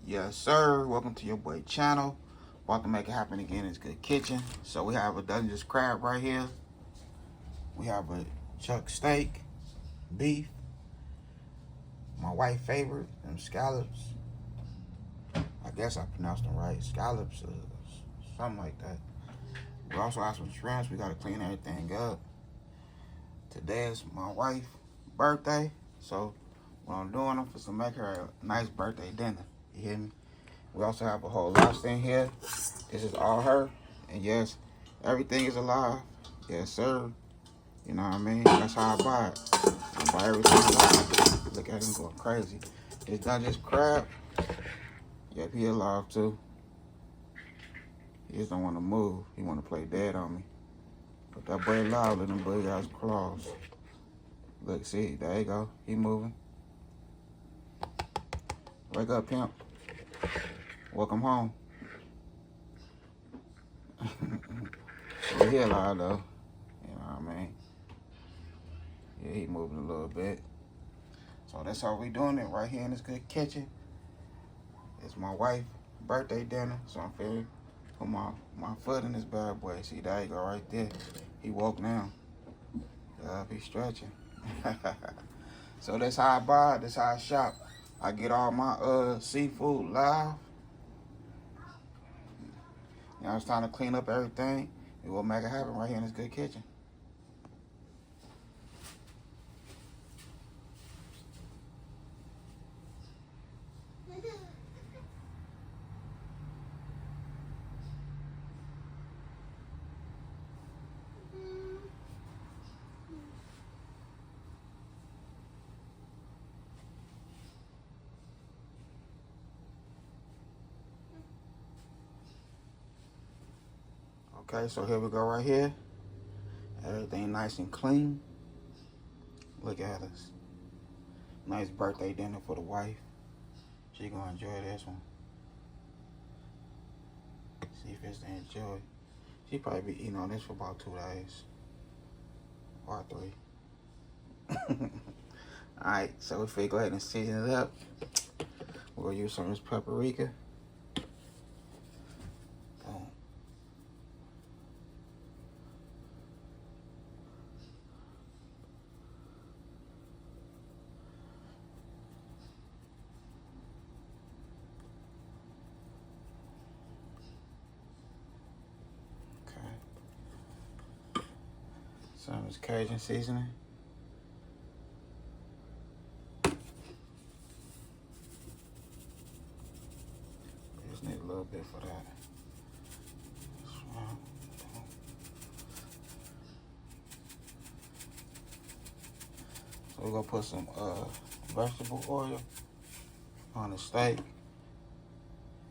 Yes, sir. Welcome to your boy channel. About to make it happen again. It's Good Kitchen. So we have a Dungeness crab right here. We have a chuck steak, beef. My wife's favorite, them scallops. I guess I pronounced them right. Scallops, something like that. We also have some shrimps. We gotta clean everything up. Today is my wife's birthday, so what I'm doing, I'm supposed to make her a nice birthday dinner. You hear me? We also have a whole lobster in here. This is all her. And yes, everything is alive. Yes, sir. You know what I mean? That's how I buy it. I buy everything alive. Look at him going crazy. This Dungeness crab. Yep, he alive too. He just don't want to move. He want to play dead on me. But that boy alive, let him boy got his claws. Look, see, there you go. He moving. Wake up, pimp. Welcome home. Yeah, he alive though. You know what I mean? Yeah, he moving a little bit. So that's how we doing it right here in this Good Kitchen. It's my wife's birthday dinner, so I'm feeling put my foot in this bad boy. See, there you go right there. He woke now. He's stretching. So that's how I buy it. That's how I shop. I get all my seafood live. Now it's time to clean up everything. And we'll make it happen right here in this Good Kitchen. Okay, so here we go right here. Everything nice and clean. Look at us. Nice birthday dinner for the wife. She gonna enjoy this one. See if it's to enjoy. She probably be eating on this for about 2 days. Or 3. Alright, so if we go ahead and season it up, we're gonna use some of this paprika. Boom. Some of this Cajun seasoning. Just need a little bit for that. So we're gonna put some vegetable oil on the steak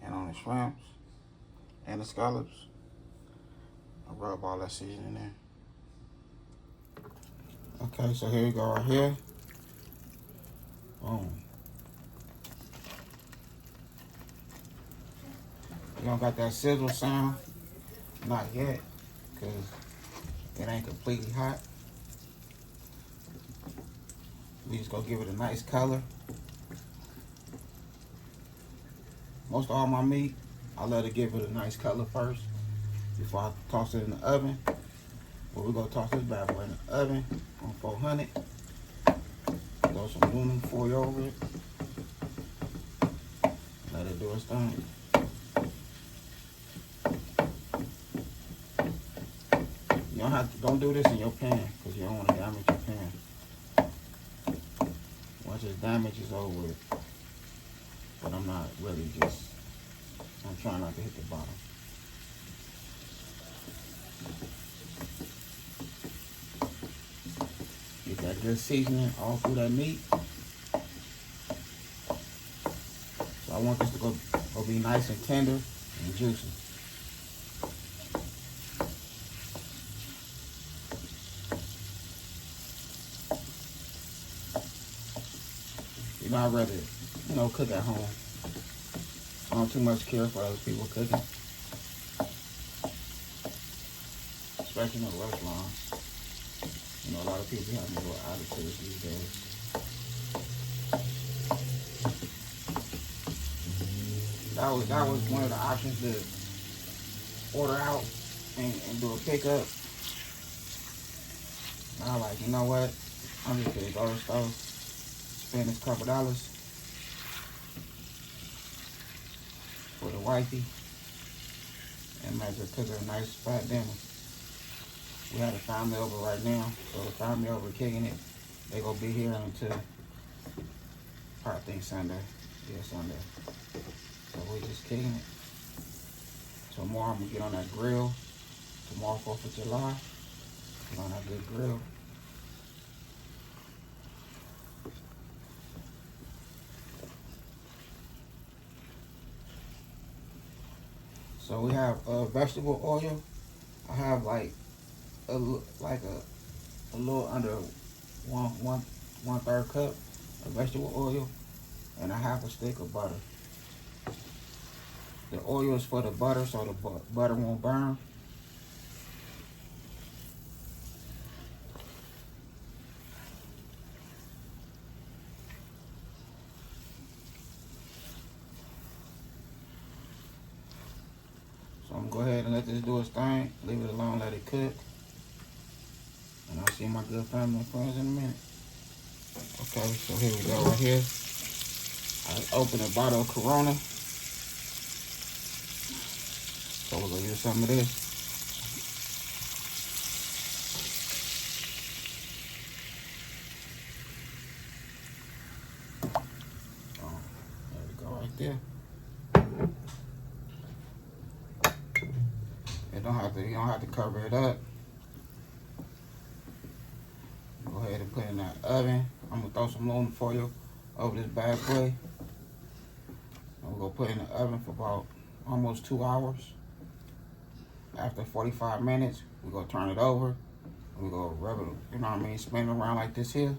and on the shrimps and the scallops. I'll rub all that seasoning in. Okay, so here we go right here. Boom. You don't got that sizzle sound? Not yet, because it ain't completely hot. We just gonna give it a nice color. Most of all my meat, I let it give it a nice color first before I toss it in the oven. But we're gonna toss this bad boy in the oven on 400. Throw some aluminum foil over it. Let it do its thing. You don't do this in your pan because you don't want to damage your pan. Once it's damaged, it's over with. But I'm not really I'm trying not to hit the bottom. Get that good seasoning all through that meat. So I want this to go be nice and tender and juicy. You know, I'd rather, cook at home. I don't too much care for other people cooking. Especially in the restaurants. You know, a lot of people have a little attitude these days. that was one of the options to order out and do a pickup. And I was like, you know what? I'm just gonna go to the store, spend this couple dollars for the wifey, and might just cook her a nice fat dinner. We had a family over right now, so the family over kicking it. They gonna be here until I think Sunday. Yeah, Sunday. So we just kicking it. Tomorrow I'm gonna get on that grill. Tomorrow 4th of July. Get on that good grill. So we have vegetable oil. I have like a little under one third cup of vegetable oil and a half a stick of butter. The oil is for the butter, so the butter won't burn. So I'm gonna go ahead and let this do its thing, leave it alone, let it cook. And I'll see my good family and friends in a minute. Okay, so here we go right here. I opened a bottle of Corona. So we're gonna use some of this. Oh, there we go right there. You don't have to cover it up. Go ahead and put it in that oven. I'm gonna throw some aluminum foil over this bad boy. And we're gonna put it in the oven for about almost 2 hours. After 45 minutes, we're gonna turn it over. We're gonna rub it, you know what I mean, spin it around like this here.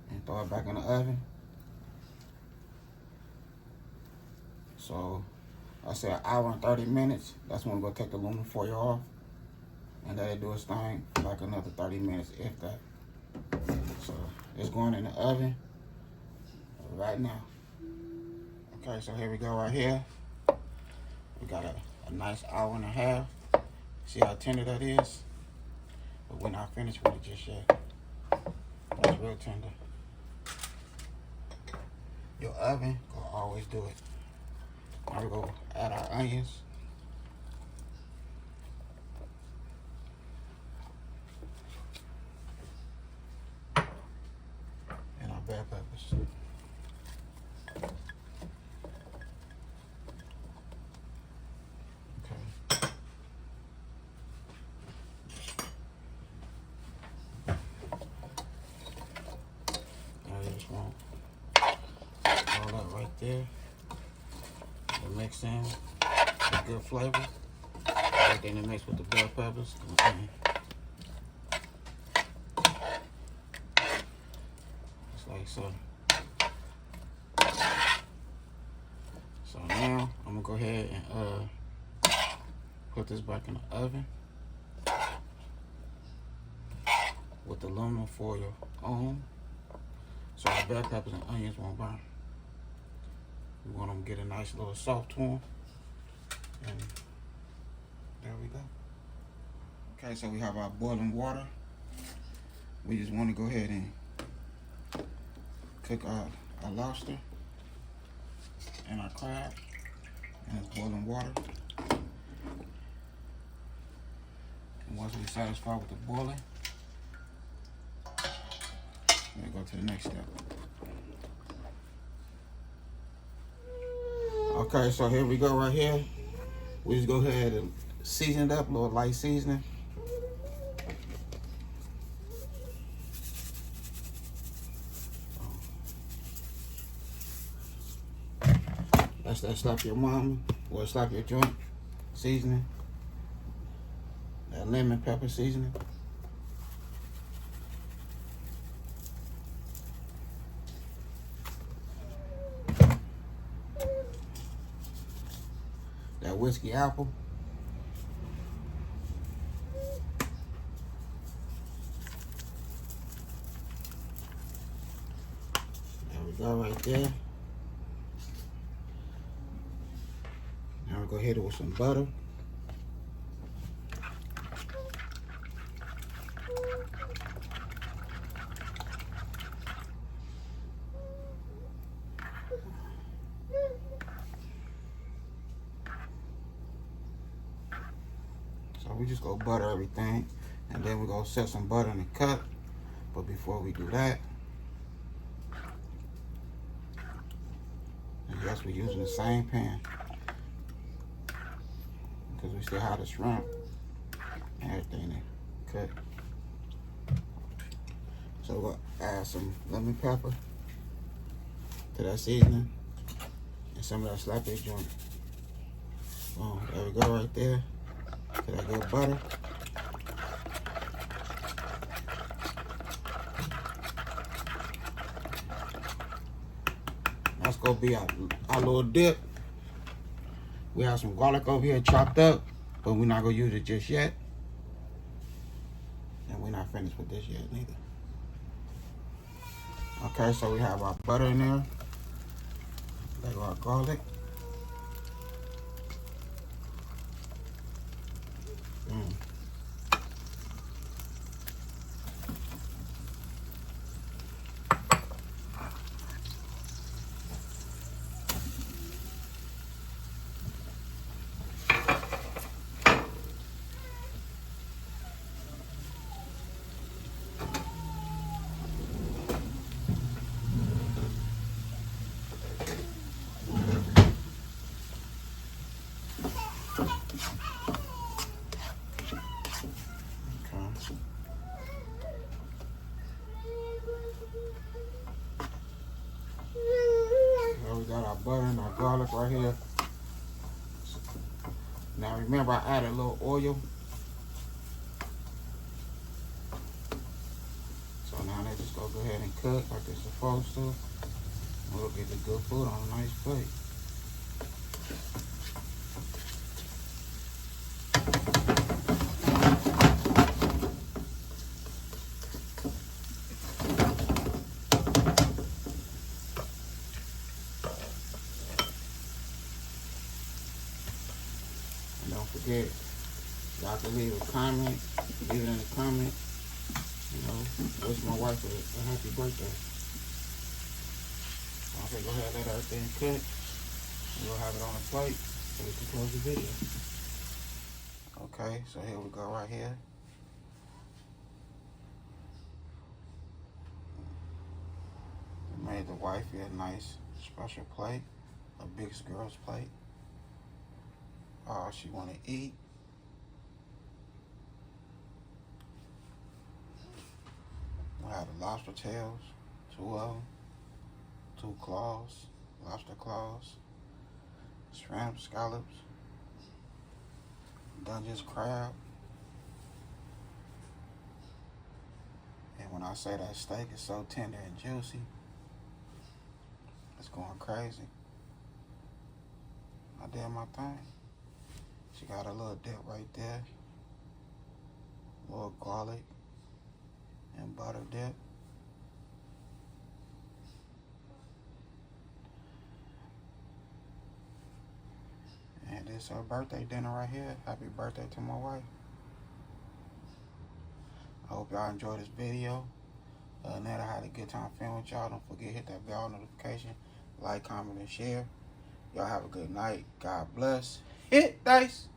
And throw it back in the oven. So I said 1 hour and 30 minutes. That's when we're gonna take the aluminum foil off. And let it do its thing for like another 30 minutes, if that. So it's going in the oven right now. Okay, so here we go right here. We got a nice 1.5 hours. See how tender that is? But we're not finished with it just yet. That's real tender. Your oven gonna always do it. Now we're gonna add our onions. And our bell peppers. All that right there. The mix in the good flavor. Everything that mixed with the bell peppers. Just like so. So now I'm gonna go ahead and put this back in the oven with the aluminum foil on. So our bell peppers and onions won't burn. We want them to get a nice little soft to them. And there we go. Okay, so we have our boiling water. We just want to go ahead and cook our lobster and our crab in this boiling water. And once we're satisfied with the boiling, we'll go to the next step. Okay, so here we go right here. We just go ahead and season it up, a little light seasoning. That's that slap your mama or slap your joint seasoning. That lemon pepper seasoning. That whiskey apple. There we go right there. go hit it with some butter. So we just go butter everything, and then we go set some butter in the cup. But before we do that, and yes, we're using the same pan because we still have the shrimp and everything in cut. So we'll add some lemon pepper to that seasoning and some of that sloppy joint. Boom, there we go right there. To that good butter. That's gonna be our little dip. We have some garlic over here chopped up, but we're not gonna use it just yet. And we're not finished with this yet neither. Okay, so we have our butter in there. There go our garlic. We got our butter and our garlic right here. Now remember, I added a little oil. So now they just go ahead and cook like they're supposed to. We'll get the good food on a nice plate. Don't forget, y'all can leave a comment, leave it in the comment, you know, wish my wife a happy birthday. Okay, go ahead and let everything cook, and we'll have it on a plate so we can close the video. Okay, so here we go right here. We made the wifey a nice special plate, a big girl's plate. All she want to eat. We have the lobster tails, 2 of them, 2 claws, lobster claws, shrimp, scallops, Dungeness crab. And when I say that steak is so tender and juicy, it's going crazy. I did my thing. She got a little dip right there, a little garlic and butter dip. And this is her birthday dinner right here. Happy birthday to my wife. I hope y'all enjoyed this video. Other than that, I had a good time filming with y'all. Don't forget, hit that bell notification, like, comment, and share. Y'all have a good night. God bless. Hit dice.